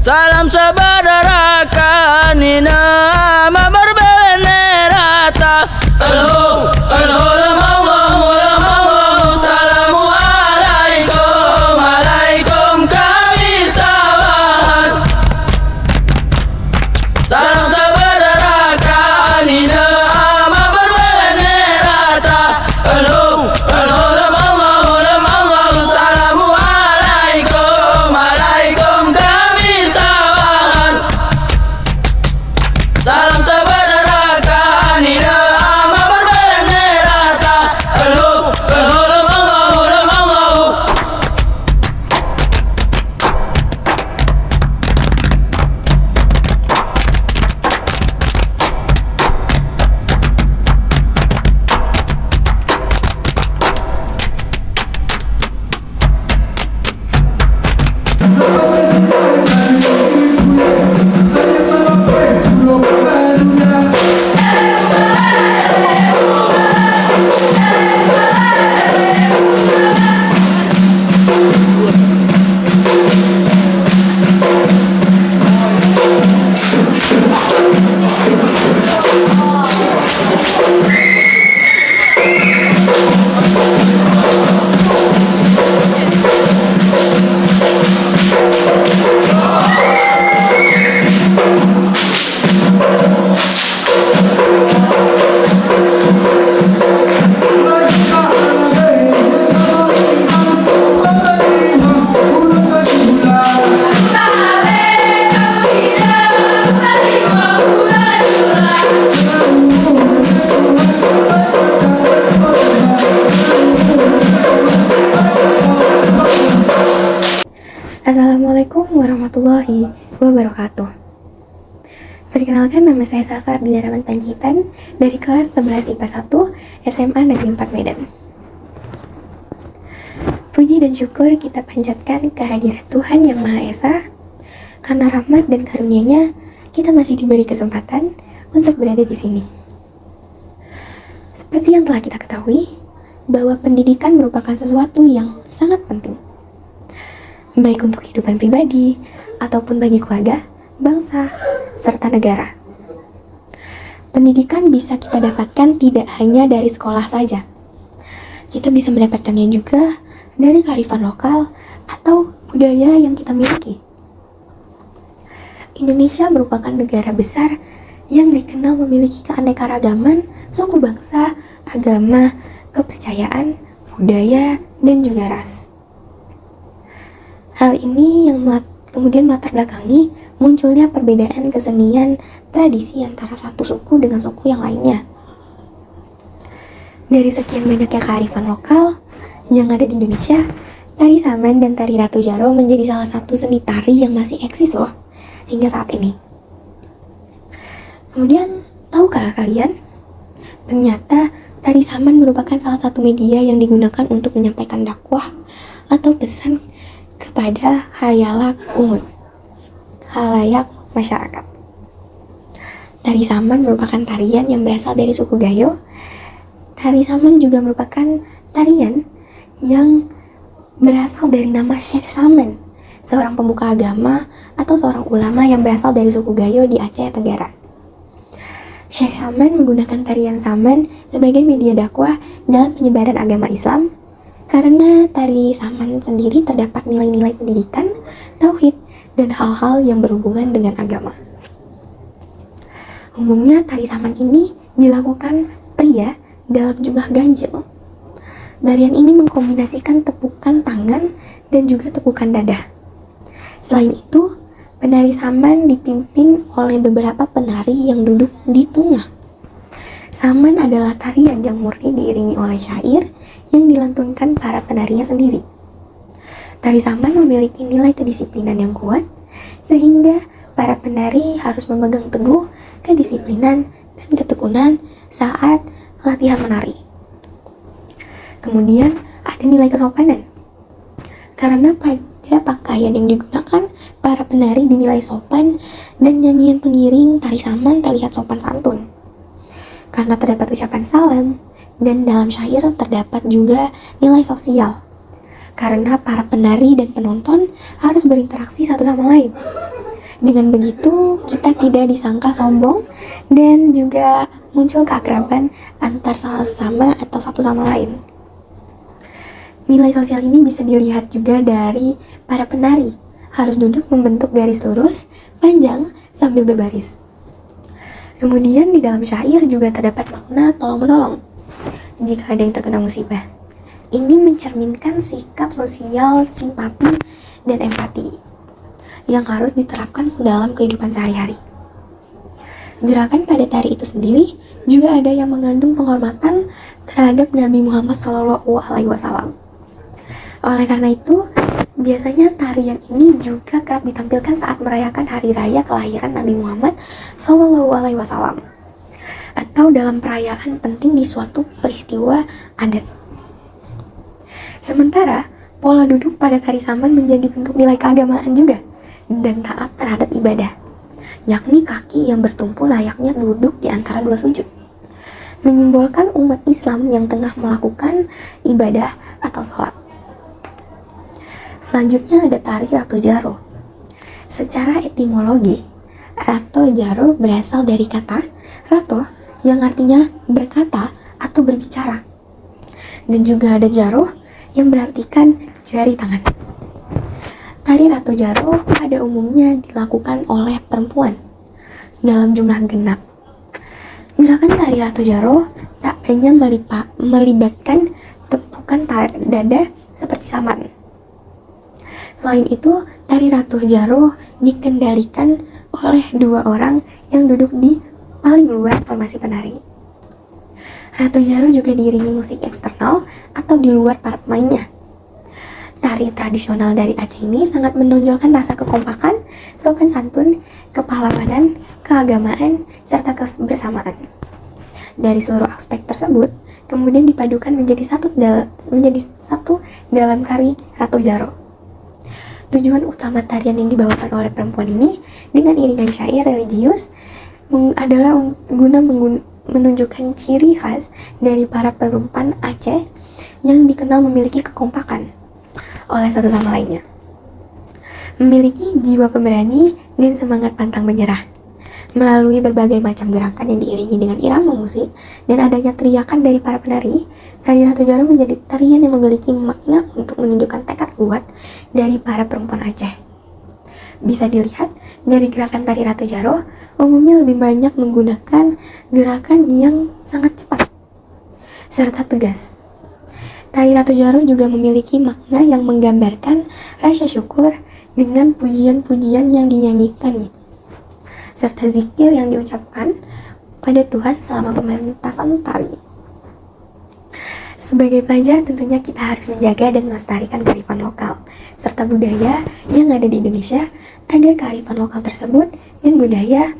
Salam saudara kanina berbenerata. Allahu Allahu salamu alaikum alaikum kami sawan. Salam saudara kanina berbenerata. Allahu Allahu salamu alaikum alaikum kami sawan. Salam saudara kanina berbenerata. Allahu Allahu. Assalamualaikum warahmatullahi wabarakatuh. Perkenalkan, nama saya Safar di Daraman Panjaitan dari kelas 11 IPA 1 SMA Negeri 4 Medan. Puji dan syukur kita panjatkan kehadirat Tuhan Yang Maha Esa. Karena rahmat dan karunia-Nya, kita masih diberi kesempatan untuk berada di sini. Seperti yang telah kita ketahui, bahwa pendidikan merupakan sesuatu yang sangat penting, baik untuk kehidupan pribadi ataupun bagi keluarga, bangsa, serta negara. Pendidikan bisa kita dapatkan tidak hanya dari sekolah saja. Kita bisa mendapatkannya juga dari kearifan lokal atau budaya yang kita miliki. Indonesia merupakan negara besar yang dikenal memiliki keanekaragaman suku bangsa, agama, kepercayaan, budaya, dan juga ras. Hal ini yang kemudian melatar belakangi munculnya perbedaan kesenian tradisi antara satu suku dengan suku yang lainnya. Dari sekian banyaknya kearifan lokal yang ada di Indonesia, tari Saman dan tari Ratu Jaro menjadi salah satu seni tari yang masih eksis loh hingga saat ini. Kemudian, tahukah kalian? Ternyata tari Saman merupakan salah satu media yang digunakan untuk menyampaikan dakwah atau pesan kepada halayak masyarakat. Tari Saman merupakan tarian yang berasal dari suku Gayo. Tari Saman juga merupakan tarian yang berasal dari nama Syekh Saman, seorang pembuka agama atau seorang ulama yang berasal dari suku Gayo di Aceh Tenggara. Syekh Saman menggunakan tarian Saman sebagai media dakwah dalam penyebaran agama Islam. Karena tari Saman sendiri terdapat nilai-nilai pendidikan, tauhid, dan hal-hal yang berhubungan dengan agama. Umumnya tari Saman ini dilakukan pria dalam jumlah ganjil. Tarian ini mengkombinasikan tepukan tangan dan juga tepukan dada. Selain itu, penari Saman dipimpin oleh beberapa penari yang duduk di tengah. Saman adalah tarian yang murni diiringi oleh syair yang dilantunkan para penarinya sendiri. Tari Saman memiliki nilai kedisiplinan yang kuat, sehingga para penari harus memegang teguh kedisiplinan dan ketekunan saat latihan menari. Kemudian ada nilai kesopanan, karena pada pakaian yang digunakan, para penari dinilai sopan dan nyanyian pengiring tari Saman terlihat sopan santun. Karena terdapat ucapan salam, dan dalam syair terdapat juga nilai sosial. Karena para penari dan penonton harus berinteraksi satu sama lain. Dengan begitu, kita tidak disangka sombong dan juga muncul keakraban antar sesama atau satu sama lain. Nilai sosial ini bisa dilihat juga dari para penari. Harus duduk membentuk garis lurus, panjang, sambil berbaris. Kemudian di dalam syair juga terdapat makna tolong-menolong jika ada yang terkena musibah. Ini mencerminkan sikap sosial, simpati, dan empati yang harus diterapkan dalam kehidupan sehari-hari. Gerakan pada tari itu sendiri juga ada yang mengandung penghormatan terhadap Nabi Muhammad SAW. Oleh karena itu, biasanya tarian ini juga kerap ditampilkan saat merayakan hari raya kelahiran Nabi Muhammad SAW atau dalam perayaan penting di suatu peristiwa adat. Sementara, pola duduk pada tari saman menjadi bentuk nilai keagamaan juga dan taat terhadap ibadah, yakni kaki yang bertumpu layaknya duduk di antara dua sujud, menyimbolkan umat Islam yang tengah melakukan ibadah atau sholat. Selanjutnya ada tari Rato Jaro. Secara etimologi, Rato Jaro berasal dari kata Rato yang artinya berkata atau berbicara, dan juga ada Jaro yang berartikan jari tangan. Tari Rato Jaro pada umumnya dilakukan oleh perempuan dalam jumlah genap. Gerakan tari Rato Jaro tak hanya melibatkan tepukan dada seperti saman. Selain itu, tari Rato Jaro dikendalikan oleh dua orang yang duduk di paling luar formasi penari. Rato Jaro juga diiringi musik eksternal atau di luar para pemainnya. Tari tradisional dari Aceh ini sangat menonjolkan rasa kekompakan, sopan santun, kepahlawanan, keagamaan, serta kebersamaan. Dari seluruh aspek tersebut, kemudian dipadukan menjadi satu dalam tari Rato Jaro. Tujuan utama tarian yang dibawakan oleh perempuan ini dengan iringan syair religius adalah guna menunjukkan ciri khas dari para perempuan Aceh yang dikenal memiliki kekompakan oleh satu sama lainnya, memiliki jiwa pemberani dan semangat pantang menyerah. Melalui berbagai macam gerakan yang diiringi dengan irama musik dan adanya teriakan dari para penari, tari Rato Jaro menjadi tarian yang memiliki makna untuk menunjukkan tekad kuat dari para perempuan Aceh. Bisa dilihat dari gerakan tari Rato Jaro, umumnya lebih banyak menggunakan gerakan yang sangat cepat serta tegas. Tari Rato Jaro juga memiliki makna yang menggambarkan rasa syukur dengan pujian-pujian yang dinyanyikan, serta zikir yang diucapkan pada Tuhan selama pementasan tari. Sebagai pelajar, tentunya kita harus menjaga dan melestarikan kearifan lokal serta budaya yang ada di Indonesia agar kearifan lokal tersebut dan budaya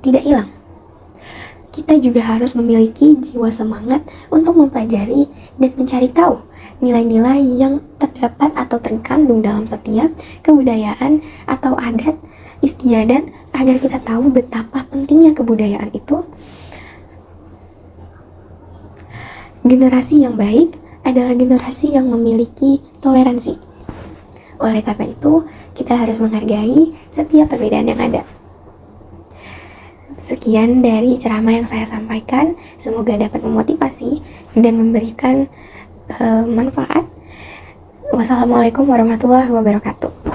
tidak hilang. Kita juga harus memiliki jiwa semangat untuk mempelajari dan mencari tahu nilai-nilai yang terdapat atau terkandung dalam setiap kebudayaan atau adat istiadat agar kita tahu betapa pentingnya kebudayaan itu. Generasi yang baik adalah generasi yang memiliki toleransi. Oleh karena itu, kita harus menghargai setiap perbedaan yang ada. Sekian dari ceramah yang saya sampaikan, semoga dapat memotivasi dan memberikan manfaat. Wassalamualaikum warahmatullahi wabarakatuh.